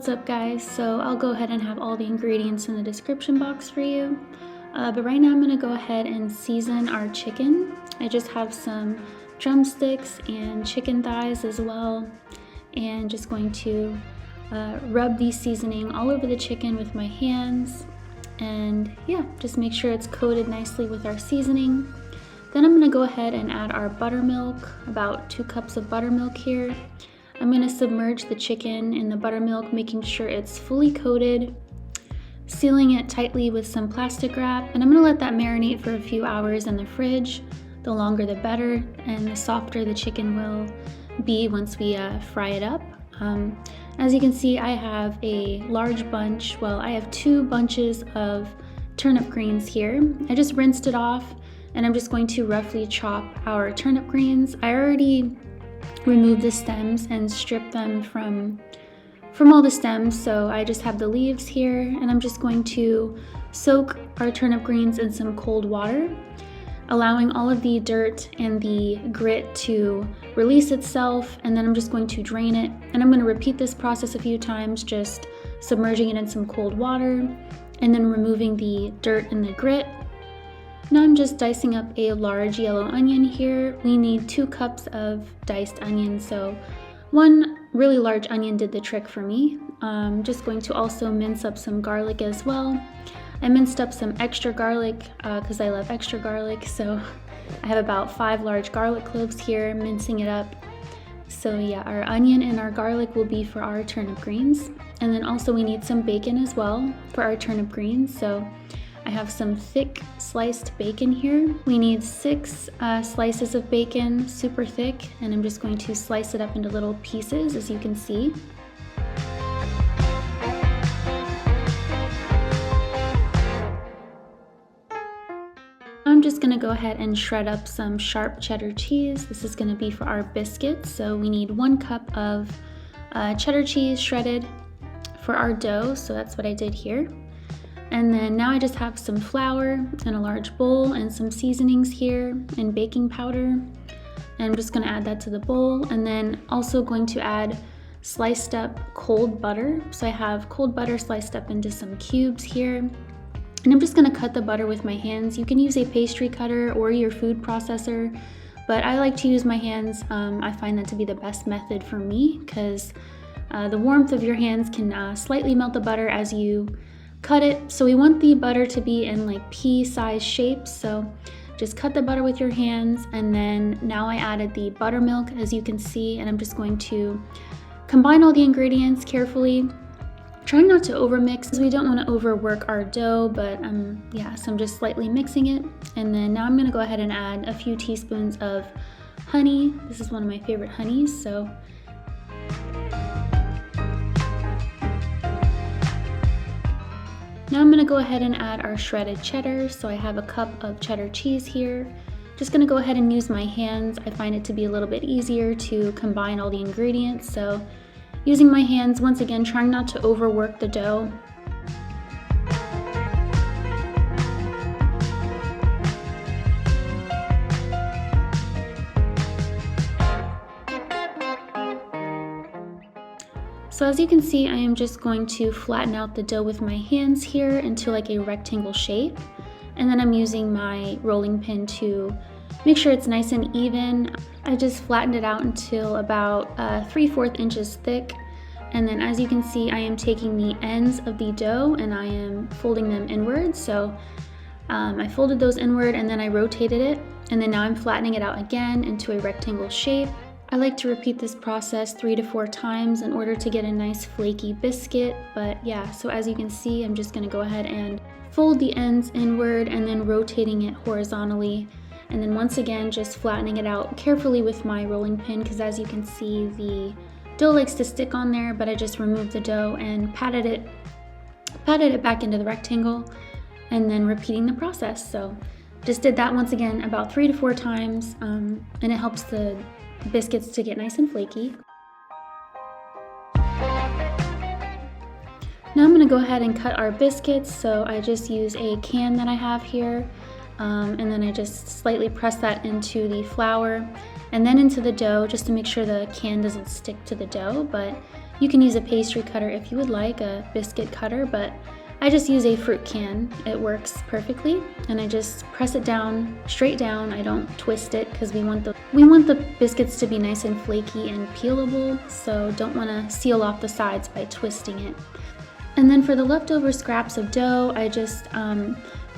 What's up guys? So I'll go ahead and have all the ingredients in the description box for you. But right now I'm going to go ahead and season our chicken. I just have some drumsticks and chicken thighs as well. And just going to rub the seasoning all over the chicken with my hands. And yeah, just make sure it's coated nicely with our seasoning. Then I'm going to go ahead and add our buttermilk, about 2 cups of buttermilk here. I'm going to submerge the chicken in the buttermilk, making sure it's fully coated, sealing it tightly with some plastic wrap, and I'm going to let that marinate for a few hours in the fridge. The longer the better, and the softer the chicken will be once we fry it up. As you can see, I have a large bunch, I have 2 bunches of turnip greens here. I just rinsed it off, and I'm just going to roughly chop our turnip greens. I already remove the stems and strip them from all the stems, so I just have the leaves here, and I'm just going to soak our turnip greens in some cold water, allowing all of the dirt and the grit to release itself, and then I'm just going to drain it, and I'm going to repeat this process a few times, just submerging it in some cold water and then removing the dirt and the grit. Now I'm just dicing up a large yellow onion here. We need 2 cups of diced onion, so 1 really large onion did the trick for me. I'm just going to also mince up some garlic as well. I minced up some extra garlic because I love extra garlic, so I have about 5 large garlic cloves here, mincing it up. So yeah, our onion and our garlic will be for our turnip greens. And then also we need some bacon as well for our turnip greens. So I have some thick sliced bacon here. We need 6 slices of bacon, super thick, and I'm just going to slice it up into little pieces, as you can see. I'm just going to go ahead and shred up some sharp cheddar cheese. This is going to be for our biscuits, so we need 1 cup of cheddar cheese shredded for our dough, so that's what I did here. And then now I just have some flour in a large bowl and some seasonings here and baking powder. And I'm just going to add that to the bowl, and then also going to add sliced up cold butter. So I have cold butter sliced up into some cubes here. And I'm just going to cut the butter with my hands. You can use a pastry cutter or your food processor, but I like to use my hands. I find that to be the best method for me because the warmth of your hands can slightly melt the butter as you cut it. So we want the butter to be in like pea-sized shapes, so just cut the butter with your hands. And then now I added the buttermilk, as you can see, and I'm just going to combine all the ingredients carefully, trying not to overmix because we don't want to overwork our dough, but yeah, so I'm just slightly mixing it. And then now I'm going to go ahead and add a few teaspoons of honey. This is one of my favorite honeys, so now I'm going to go ahead and add our shredded cheddar. So I have a cup of cheddar cheese here. Just going to go ahead and use my hands. I find it to be a little bit easier to combine all the ingredients. So using my hands, once again, trying not to overwork the dough. So as you can see, I am just going to flatten out the dough with my hands here into like a rectangle shape. And then I'm using my rolling pin to make sure it's nice and even. I just flattened it out until about 3/4 inches thick. And then as you can see, I am taking the ends of the dough and I am folding them inward. So I folded those inward and then I rotated it. And then now I'm flattening it out again into a rectangle shape. I like to repeat this process 3 to 4 times in order to get a nice flaky biscuit. But yeah, so as you can see, I'm just going to go ahead and fold the ends inward and then rotating it horizontally. And then once again, just flattening it out carefully with my rolling pin, because as you can see, the dough likes to stick on there, but I just removed the dough and patted it back into the rectangle, and then repeating the process. So just did that once again about 3 to 4 times, and it helps the biscuits to get nice and flaky. Now I'm going to go ahead and cut our biscuits. So I just use a can that I have here, and then I just slightly press that into the flour and then into the dough just to make sure the can doesn't stick to the dough. But You can use a pastry cutter if you would like, a biscuit cutter, but I just use a fruit can. It works perfectly, and I just press it down, straight down. I don't twist it because we want the biscuits to be nice and flaky and peelable, so don't want to seal off the sides by twisting it. And then for the leftover scraps of dough, I just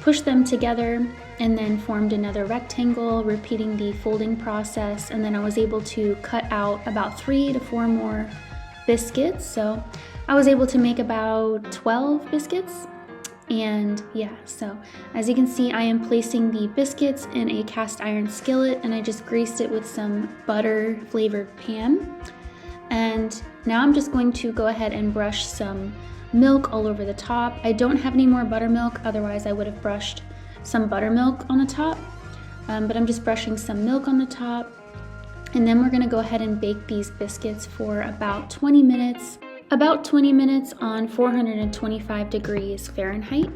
pushed them together and then formed another rectangle, repeating the folding process, and then I was able to cut out about 3 to 4 more biscuits. So I was able to make about 12 biscuits. And yeah, so as you can see, I am placing the biscuits in a cast iron skillet, and I just greased it with some butter flavored pan. And now I'm just going to go ahead and brush some milk all over the top. I don't have any more buttermilk, otherwise I would have brushed some buttermilk on the top, but I'm just brushing some milk on the top. And then we're gonna go ahead and bake these biscuits for about 20 minutes. About 20 minutes on 425 degrees Fahrenheit.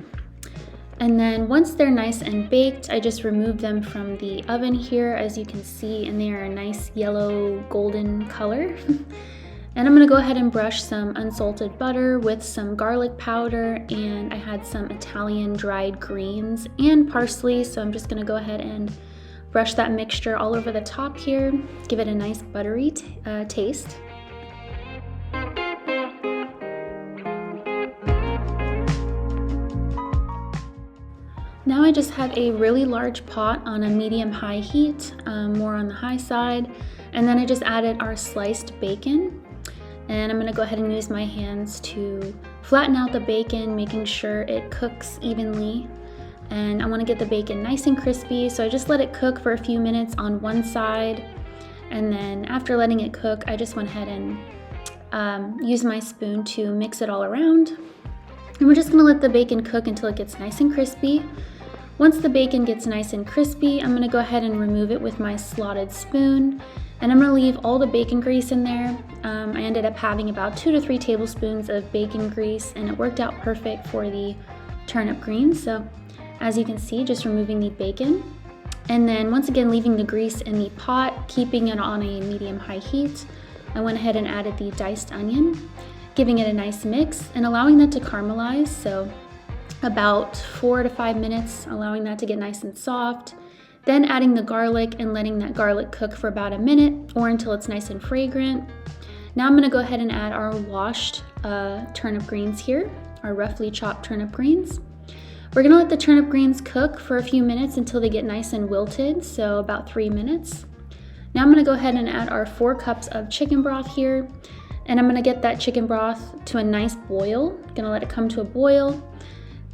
And then once they're nice and baked, I just remove them from the oven here, as you can see, and they are a nice yellow golden color. And I'm gonna go ahead and brush some unsalted butter with some garlic powder, and I had some Italian dried greens and parsley, so I'm just gonna go ahead and brush that mixture all over the top here, give it a nice buttery taste. Now I just have a really large pot on a medium-high heat, more on the high side, and then I just added our sliced bacon. And I'm gonna go ahead and use my hands to flatten out the bacon, making sure it cooks evenly. And I wanna get the bacon nice and crispy, so I just let it cook for a few minutes on one side. And then after letting it cook, I just went ahead and use my spoon to mix it all around. And we're just gonna let the bacon cook until it gets nice and crispy. Once the bacon gets nice and crispy, I'm gonna go ahead and remove it with my slotted spoon. And I'm gonna leave all the bacon grease in there. I ended up having about 2 to 3 tablespoons of bacon grease, and it worked out perfect for the turnip greens. So as you can see, just removing the bacon. And then once again, leaving the grease in the pot, keeping it on a medium-high heat. I went ahead and added the diced onion, giving it a nice mix and allowing that to caramelize. So about 4 to 5 minutes, allowing that to get nice and soft. Then adding the garlic and letting that garlic cook for about a minute or until it's nice and fragrant. Now I'm gonna go ahead and add our washed turnip greens here, our roughly chopped turnip greens. We're gonna let the turnip greens cook for a few minutes until they get nice and wilted, so about 3 minutes. Now I'm gonna go ahead and add our 4 cups of chicken broth here, and I'm gonna get that chicken broth to a nice boil. Gonna let it come to a boil.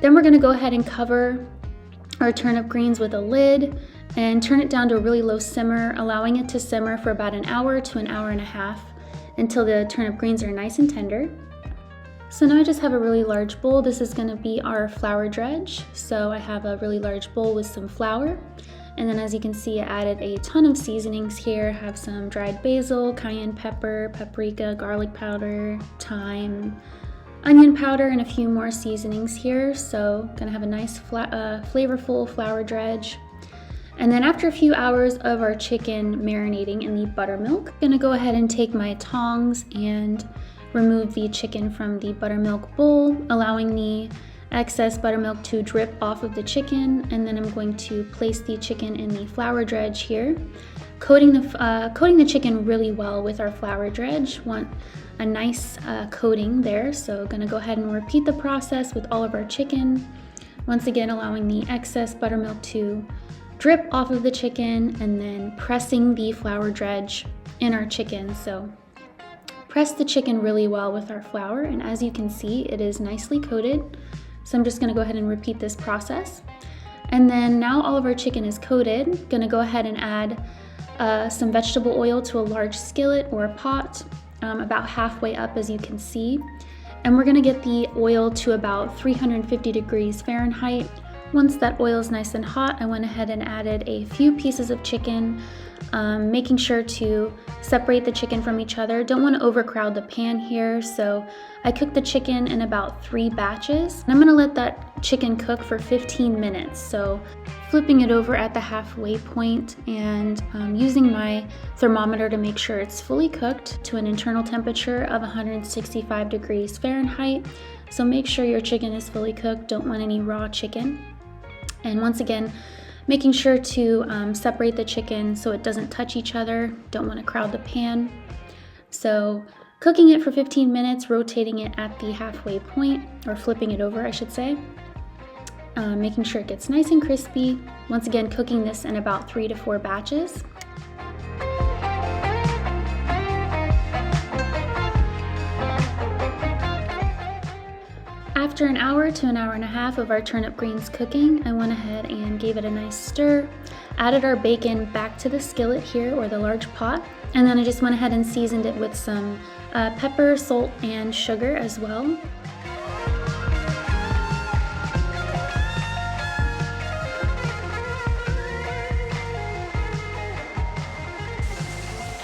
Then we're gonna go ahead and cover our turnip greens with a lid and turn it down to a really low simmer, allowing it to simmer for about an hour to an hour and a half until the turnip greens are nice and tender. So now I just have a really large bowl. This is gonna be our flour dredge. So I have a really large bowl with some flour. And then as you can see, I added a ton of seasonings here. I have some dried basil, cayenne pepper, paprika, garlic powder, thyme, onion powder, and a few more seasonings here. So gonna have a nice flavorful flour dredge. And then after a few hours of our chicken marinating in the buttermilk, I'm gonna go ahead and take my tongs and remove the chicken from the buttermilk bowl, allowing the excess buttermilk to drip off of the chicken. And then I'm going to place the chicken in the flour dredge here, coating the chicken really well with our flour dredge. Want a nice coating there, so gonna go ahead and repeat the process with all of our chicken. Once again, allowing the excess buttermilk to drip off of the chicken, and then pressing the flour dredge in our chicken. So press the chicken really well with our flour, and as you can see, it is nicely coated. So I'm just gonna go ahead and repeat this process. And then now all of our chicken is coated. Gonna go ahead and add some vegetable oil to a large skillet or a pot, about halfway up, as you can see. And we're gonna get the oil to about 350 degrees Fahrenheit. Once that oil is nice and hot, I went ahead and added a few pieces of chicken, making sure to separate the chicken from each other. Don't want to overcrowd the pan here, so I cooked the chicken in about 3 batches. And I'm gonna let that chicken cook for 15 minutes. So flipping it over at the halfway point and using my thermometer to make sure it's fully cooked to an internal temperature of 165 degrees Fahrenheit. So make sure your chicken is fully cooked, don't want any raw chicken. And once again, making sure to separate the chicken so it doesn't touch each other, don't want to crowd the pan. So cooking it for 15 minutes, rotating it at the halfway point, or flipping it over I should say. Making sure it gets nice and crispy. Once again, cooking this in about 3 to 4 batches. After an hour to an hour and a half of our turnip greens cooking, I went ahead and gave it a nice stir, added our bacon back to the skillet here, or the large pot, and then I just went ahead and seasoned it with some pepper, salt, and sugar as well.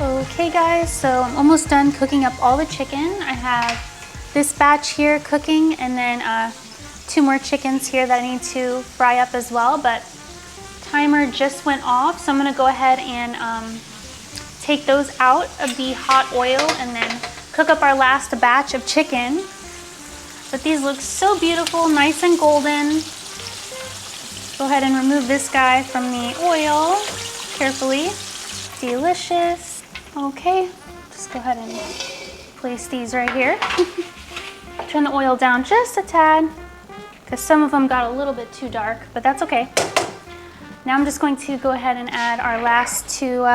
Okay guys, so I'm almost done cooking up all the chicken. I have this batch here cooking, and then 2 more chickens here that I need to fry up as well, but timer just went off, so I'm gonna go ahead and take those out of the hot oil and then cook up our last batch of chicken. But these look so beautiful, nice and golden. Go ahead and remove this guy from the oil carefully. Delicious. Okay, just go ahead and place these right here. Turn the oil down just a tad, because some of them got a little bit too dark, but that's okay. Now I'm just going to go ahead and add our last 2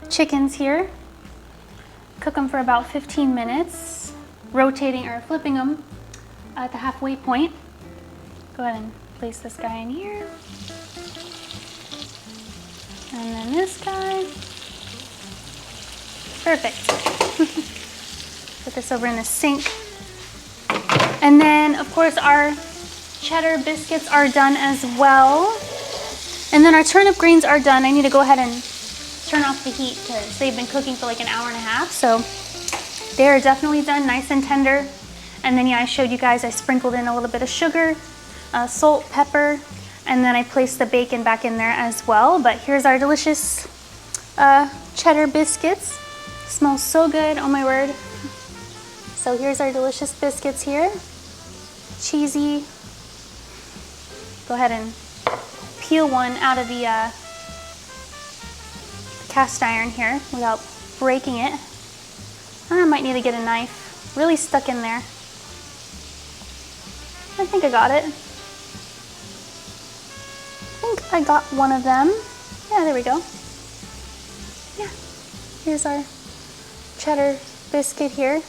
chickens here. Cook them for about 15 minutes, rotating or flipping them at the halfway point. Go ahead and place this guy in here. And then this guy. Perfect. Put this over in the sink. And then, of course, our cheddar biscuits are done as well. And then our turnip greens are done. I need to go ahead and turn off the heat because they've been cooking for like an hour and a half. So they are definitely done, nice and tender. And then, yeah, I showed you guys I sprinkled in a little bit of sugar, salt, pepper, and then I placed the bacon back in there as well. But here's our delicious cheddar biscuits. Smells so good, oh my word. So here's our delicious biscuits here. Cheesy. Go ahead and peel one out of the cast iron here without breaking it. I might need to get a knife. Really stuck in there. I think I got it. I think I got one of them. Yeah, there we go. Yeah, here's our cheddar biscuit here.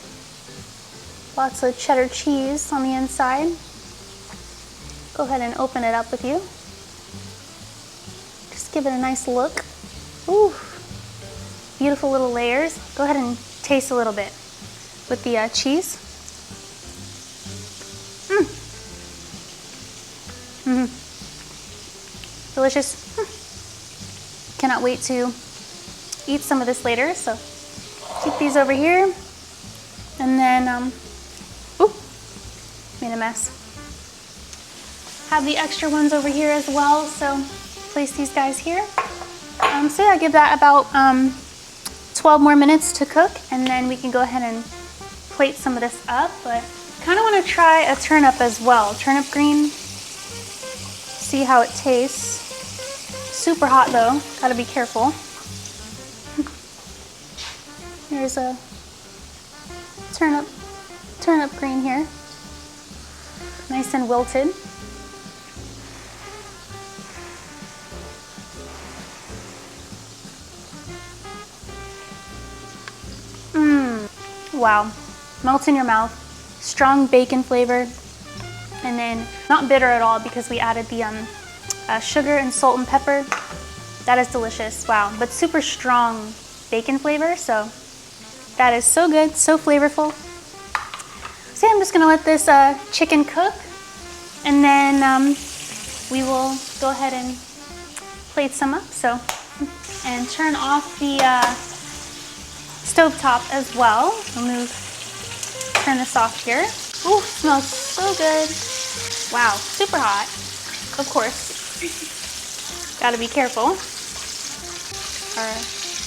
Lots of cheddar cheese on the inside. Go ahead and open it up with you. Just give it a nice look. Ooh, beautiful little layers. Go ahead and taste a little bit with the cheese. Delicious. Cannot wait to eat some of this later. So keep these over here. And then, ooh, made a mess. Have the extra ones over here as well. So place these guys here. So yeah, give that about 12 more minutes to cook, and then we can go ahead and plate some of this up. But kind of want to try a turnip as well. Turnip green. See how it tastes. Super hot though. Gotta be careful. Here's a turnip green here. Nice and wilted. Wow, melts in your mouth. Strong bacon flavor, and then not bitter at all because we added the sugar and salt and pepper. That is delicious. Wow, but super strong bacon flavor. So that is so good, so flavorful. So yeah, I'm just gonna let this chicken cook, and then we will go ahead and plate some up. So, and turn off the stovetop as well. Turn this off here. Ooh, smells so good. Wow, super hot, of course. Gotta be careful. Our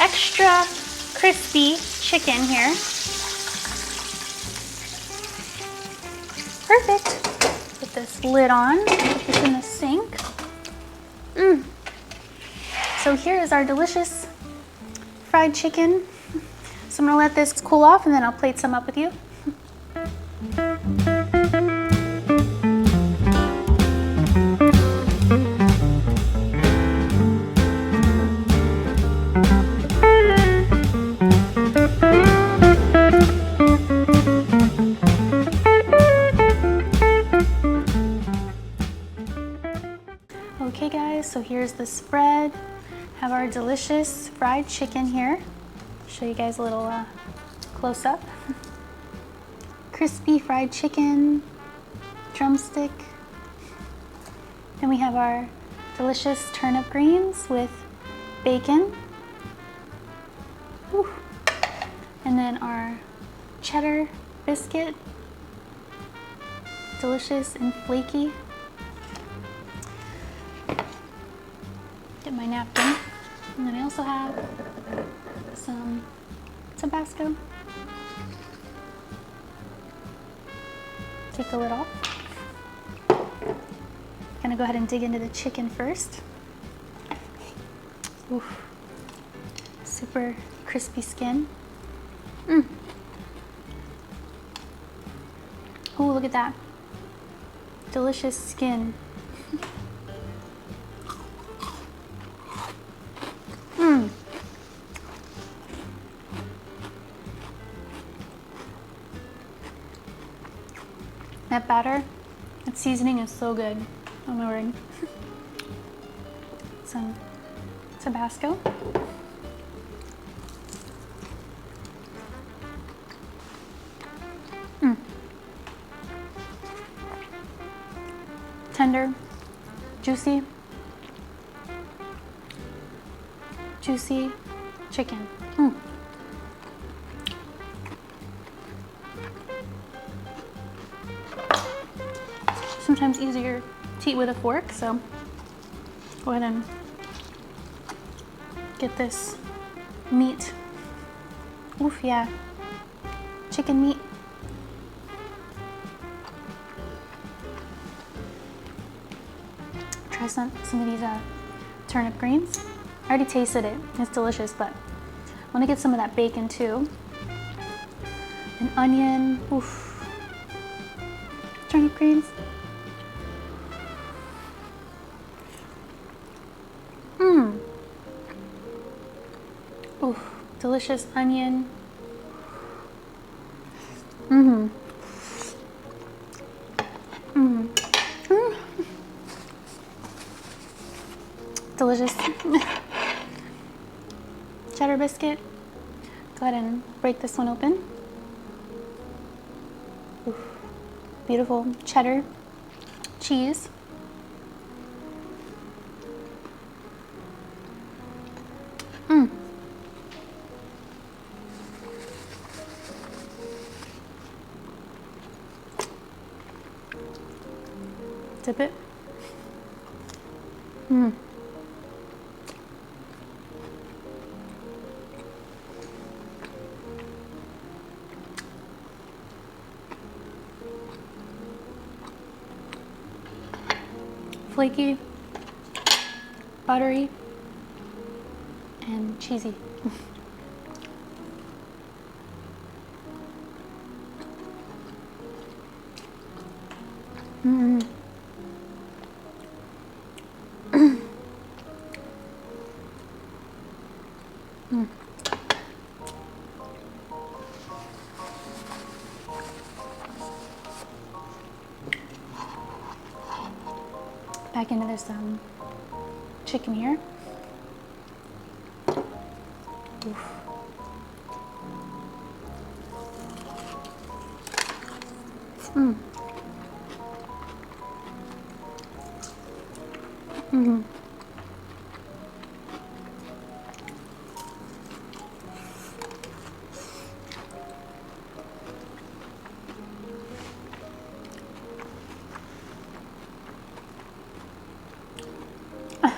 extra crispy chicken here. Perfect. Put this lid on, put this in the sink. So here is our delicious fried chicken. So I'm gonna let this cool off and then I'll plate some up with you. Okay guys, so here's the spread. Have our delicious fried chicken here. Show you guys a little close up. Crispy fried chicken, drumstick. Then we have our delicious turnip greens with bacon. Whew. And then our cheddar biscuit. Delicious and flaky. Get my napkin. And then I also have some Tabasco. Take the lid off. Gonna go ahead and dig into the chicken first. Oof. Super crispy skin. Oh, look at that. Delicious skin. That batter, that seasoning is so good. Oh my word. Some Tabasco. Tender, juicy chicken. Sometimes easier to eat with a fork, so go ahead and get this meat. Oof, yeah. Chicken meat. Try some of these turnip greens. I already tasted it. It's delicious, but I want to get some of that bacon too. An onion. Oof. Turnip greens. Ooh, delicious onion. Delicious cheddar biscuit. Go ahead and break this one open. Ooh, beautiful cheddar cheese. Dip it. Flaky, buttery, and cheesy. Back into this chicken here. Oof.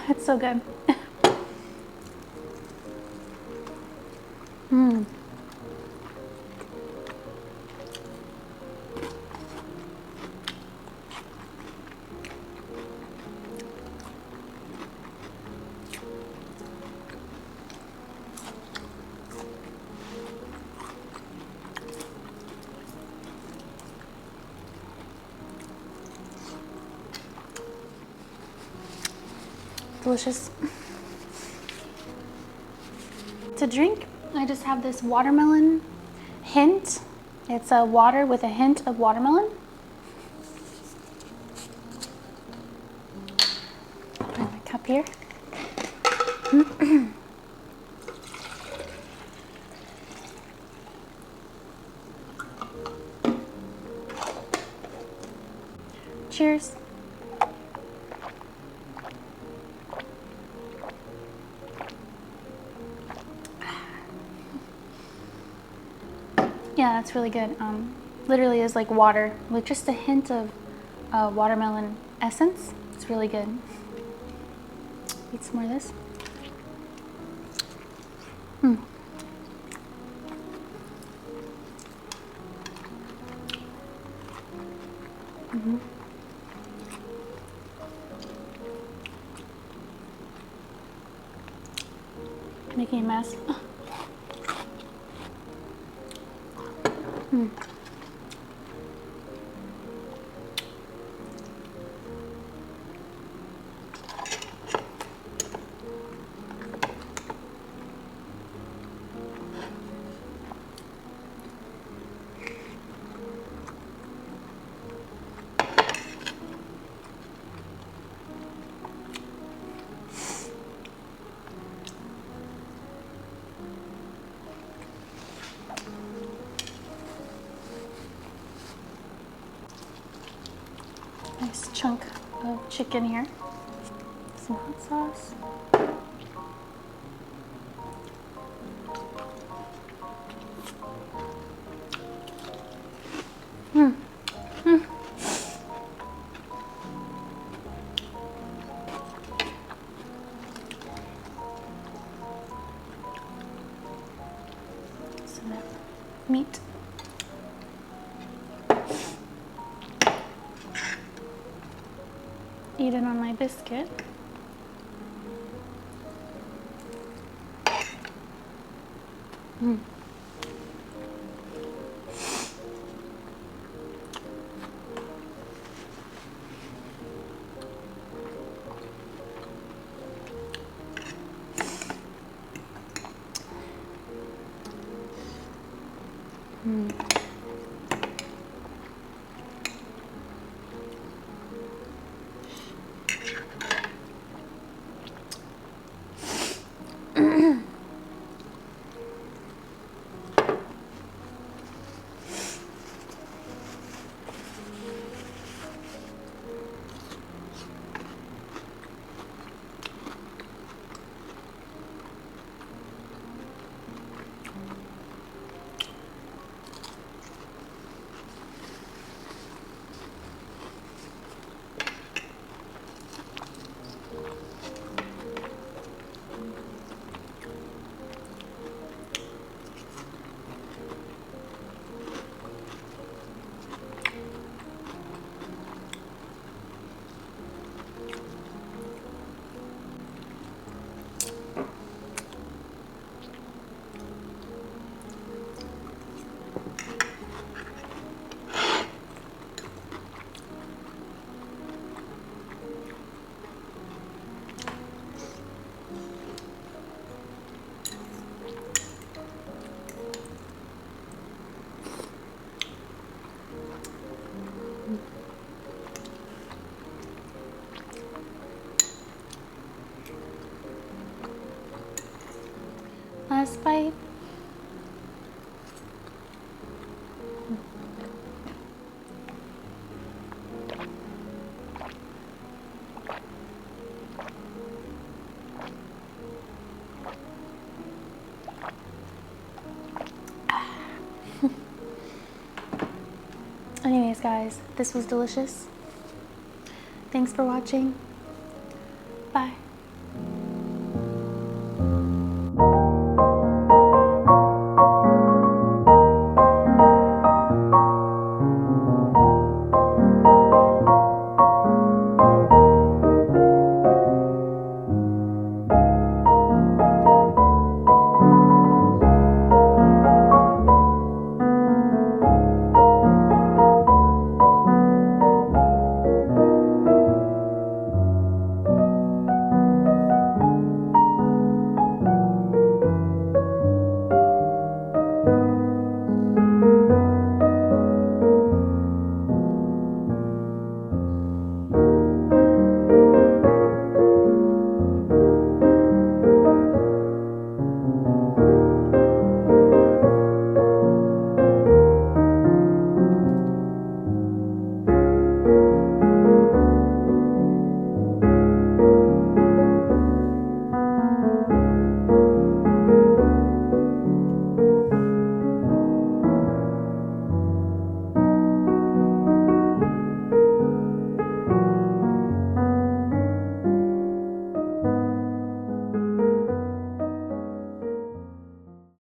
It's so good. Mmm. Delicious. To drink, I just have this watermelon hint. It's a water with a hint of watermelon. Put my cup here. Cheers. Yeah, that's really good. Literally is like water with just a hint of watermelon essence. It's really good. Eat some more of this. Making a mess. Nice chunk of chicken here. Some hot sauce. Some meat. Eat it on my biscuit. Last bite. Anyways, guys, this was delicious. Thanks for watching. Bye.